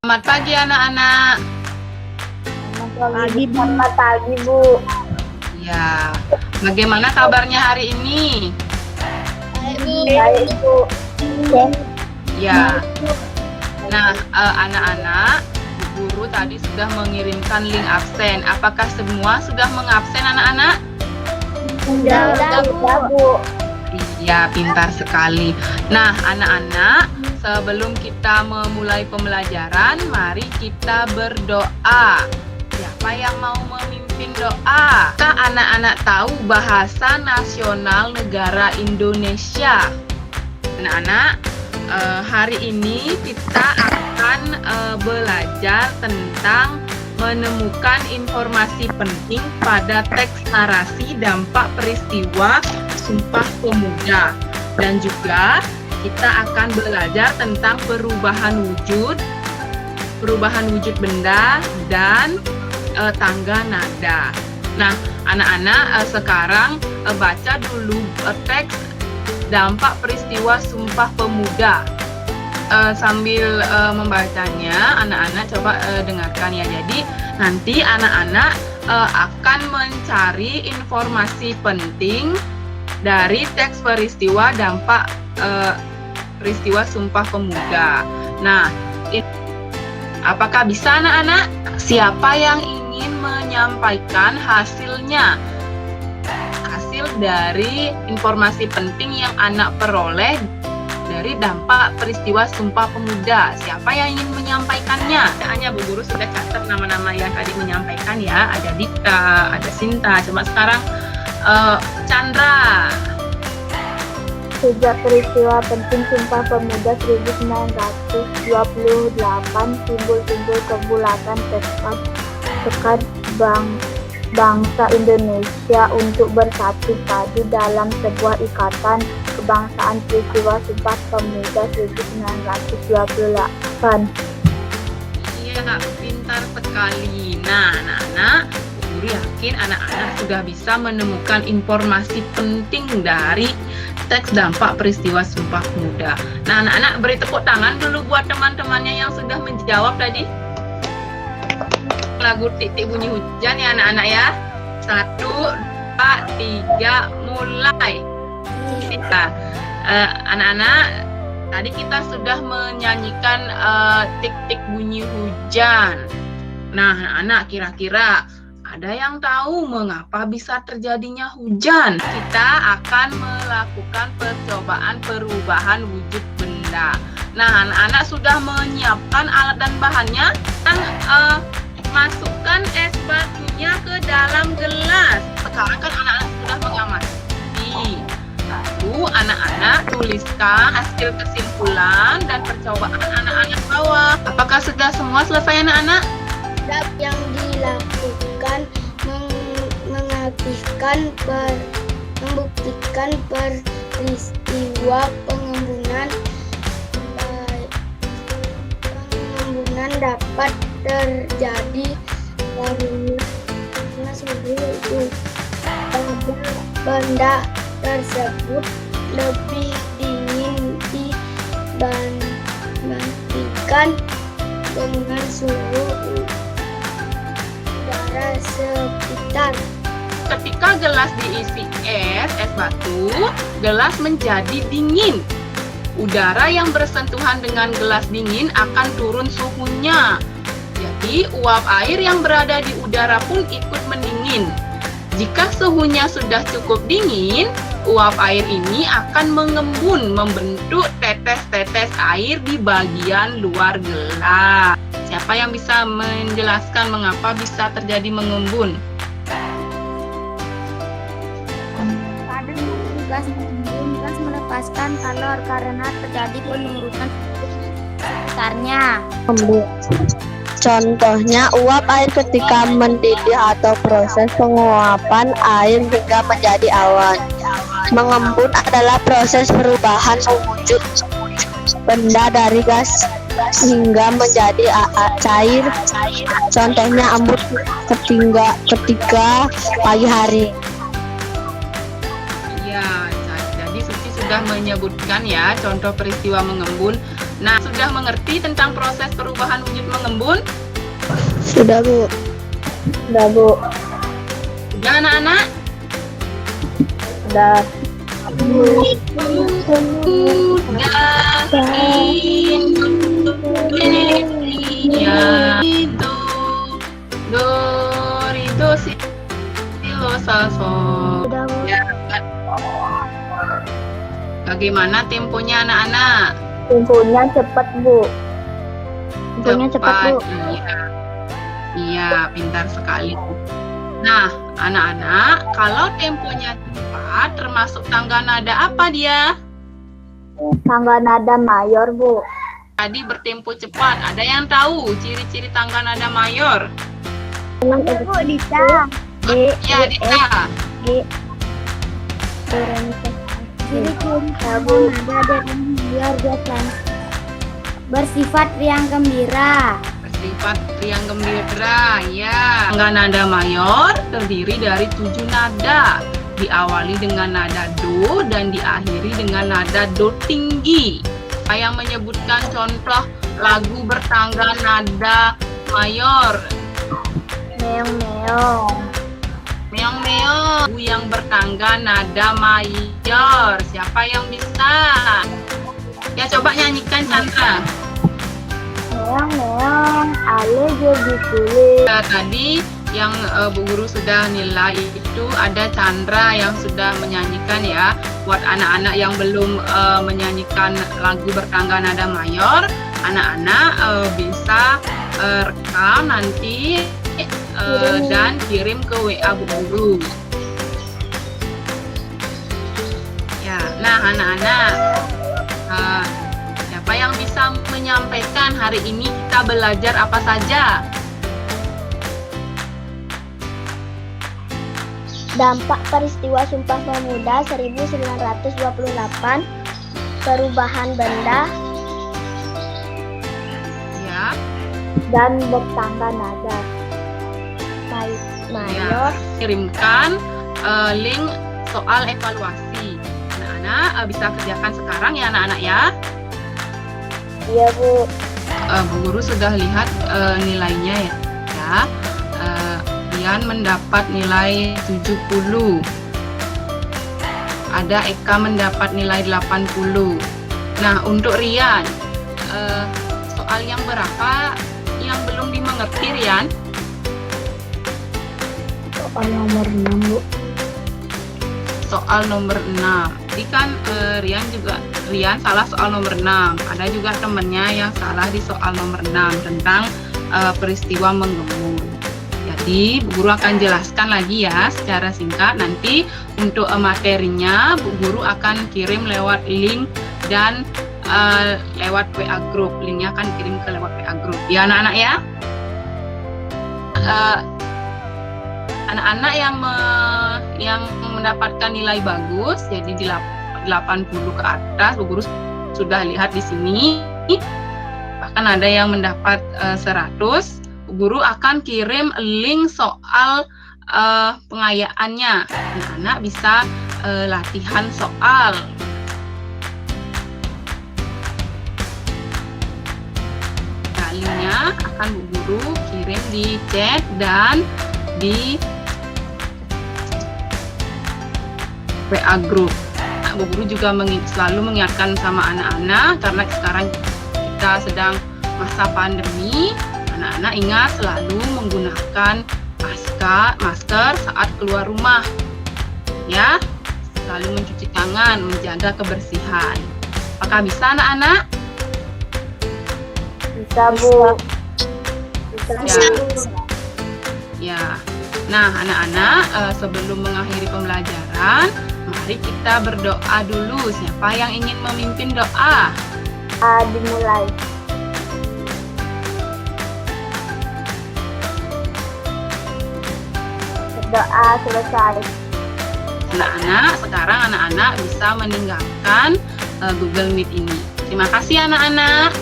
Selamat pagi anak-anak. Selamat pagi, Bu. Ya, bagaimana kabarnya hari ini? Baik, Bu. Ya, nah anak-anak, Bu Guru tadi sudah mengirimkan link absen. Apakah semua sudah mengabsen anak-anak? Sudah, Bu. Iya, pintar sekali. Nah, anak-anak, sebelum kita memulai pembelajaran, mari kita berdoa. Siapa yang mau memimpin doa? Apakah anak-anak tahu bahasa nasional negara Indonesia? Anak-anak, hari ini kita akan belajar tentang menemukan informasi penting pada teks narasi dampak peristiwa Sumpah Pemuda, dan juga kita akan belajar tentang perubahan wujud benda dan tangga nada. Nah, anak-anak sekarang baca dulu teks dampak peristiwa Sumpah Pemuda. Sambil membacanya, anak-anak coba dengarkan ya. Jadi nanti anak-anak akan mencari informasi penting dari teks peristiwa dampak peristiwa Sumpah Pemuda. Nah, apakah bisa anak-anak? Siapa yang ingin menyampaikan hasilnya? Hasil dari informasi penting yang anak peroleh dari dampak peristiwa Sumpah Pemuda. Siapa yang ingin menyampaikannya? Hanya Bu Guru sudah catat nama-nama yang tadi menyampaikan ya. Ada Dita, ada Sinta. Coba sekarang Chandra. Sejak peristiwa penting Sumpah Pemuda 1928, timbul kebulatan tekad bangsa Indonesia untuk bersatu padu dalam sebuah ikatan kebangsaan. Peristiwa Sumpah Pemuda 1928. Iya, pintar sekali. Nah, anak-anak, Guru yakin anak-anak sudah bisa menemukan informasi penting dari teks dampak peristiwa Sumpah Pemuda. Nah, anak-anak beri tepuk tangan dulu buat teman-temannya yang sudah menjawab tadi. Lagu Titik Bunyi Hujan ya anak-anak ya. 1, 2, 3, mulai. Anak-anak, tadi kita sudah menyanyikan Tik-tik bunyi hujan. Nah, anak-anak kira-kira ada yang tahu mengapa bisa terjadinya hujan? Kita akan melakukan percobaan perubahan wujud benda. Nah, anak-anak sudah menyiapkan alat dan bahannya. Masukkan es batunya ke dalam gelas. Sekarang kan anak-anak sudah mengamati. Lalu anak-anak tuliskan hasil kesimpulan dan percobaan anak-anak bawah. Apakah sudah semua selesai anak-anak? Yang dilakukan membuktikan peristiwa pengembunan dapat terjadi karena suhu benda tersebut lebih dingin dibandingkan dengan suhu udara sekitar. Ketika gelas diisi es batu, gelas menjadi dingin. Udara yang bersentuhan dengan gelas dingin akan turun suhunya. Jadi, uap air yang berada di udara pun ikut mendingin. Jika suhunya sudah cukup dingin, uap air ini akan mengembun membentuk tetes-tetes air di bagian luar gelas. Siapa yang bisa menjelaskan mengapa bisa terjadi mengembun? Gas melepaskan kalor karena terjadi penurunan sekitarnya. Contohnya uap air ketika mendidih atau proses penguapan air hingga menjadi awan. Mengembun adalah proses perubahan wujud benda dari gas hingga menjadi cair. Contohnya embun ketika pagi hari. Ya, jadi Suci sudah menyebutkan ya contoh peristiwa mengembun. Nah, sudah mengerti tentang proses perubahan wujud mengembun? Sudah, Bu. Udah, Bu. Sudah, anak-anak? Udah. Ya, itu do, ri, do, si, lo, sa, so. Sudah, Bu. Ya. Bagaimana temponya anak-anak? Temponya cepat, Bu. Temponya cepat, Bu. Iya. Iya, pintar sekali. Nah, anak-anak, kalau temponya cepat, termasuk tangga nada apa dia? Tangga nada mayor, Bu. Tadi bertempo cepat. Ada yang tahu ciri-ciri tangga nada mayor? Bu, Dita. D, Ya, Dita. Ciri-ciri tangga nada mayor biasa bersifat riang gembira. Bersifat riang gembira. Ya. Tangga nada mayor terdiri dari 7 nada. Diawali dengan nada do dan diakhiri dengan nada do tinggi. Yang menyebutkan contoh lagu bertangga nada mayor. Meong-meong. Meong-meong. Lagu yang bertangga nada mayor. Siapa yang bisa? Ya, coba nyanyikan, Chandra. Meong-meong. Ale jadi kulit. Tadi yang Bu Guru sudah nilai itu ada Chandra yang sudah menyanyikan ya. Buat anak-anak yang belum menyanyikan lagu bertangga nada mayor, anak-anak bisa rekam nanti dan kirim ke WA Bu Guru. Ya, nah anak-anak, siapa yang bisa menyampaikan hari ini kita belajar apa saja? Dampak peristiwa Sumpah Pemuda 1928, perubahan benda Ya. dan bertangga nada mayor. Kirimkan link soal evaluasi. Anak-anak bisa kerjakan sekarang ya anak-anak ya. Iya, Bu. Bu Guru sudah lihat nilainya ya. Rian mendapat nilai 70. Ada Eka mendapat nilai 80. Nah, untuk Rian, soal yang berapa yang belum dimengerti, Rian? Soal nomor 6, Bu. Soal nomor 6. Jadi kan Rian salah soal nomor 6. Ada juga temennya yang salah di soal nomor 6 tentang peristiwa menggembur. Jadi Bu Guru akan jelaskan lagi ya secara singkat. Nanti untuk materinya Bu Guru akan kirim lewat link dan lewat WA group. Linknya akan kirim ke lewat WA group. Ya anak-anak ya. Anak-anak yang mendapatkan nilai bagus, jadi di 80 ke atas, Bu Guru sudah lihat di sini. Bahkan ada yang mendapat 100. Bu Guru akan kirim link soal pengayaannya. Anak-anak bisa latihan soal. Nah, linknya akan Bu Guru kirim di chat dan di WA group. Nah, Bu Guru juga selalu mengingatkan sama anak-anak karena sekarang kita sedang masa pandemi. Anak-anak ingat selalu menggunakan masker saat keluar rumah. Ya, selalu mencuci tangan, menjaga kebersihan. Apakah bisa anak-anak? Bisa, Bu. Bisa, Ya. Bu. Ya. Nah, anak-anak, sebelum mengakhiri pembelajaran, mari kita berdoa dulu. Siapa yang ingin memimpin doa? Dimulai. Berdoa selesai. Sekarang anak-anak bisa meninggalkan Google Meet ini. Terima kasih anak-anak.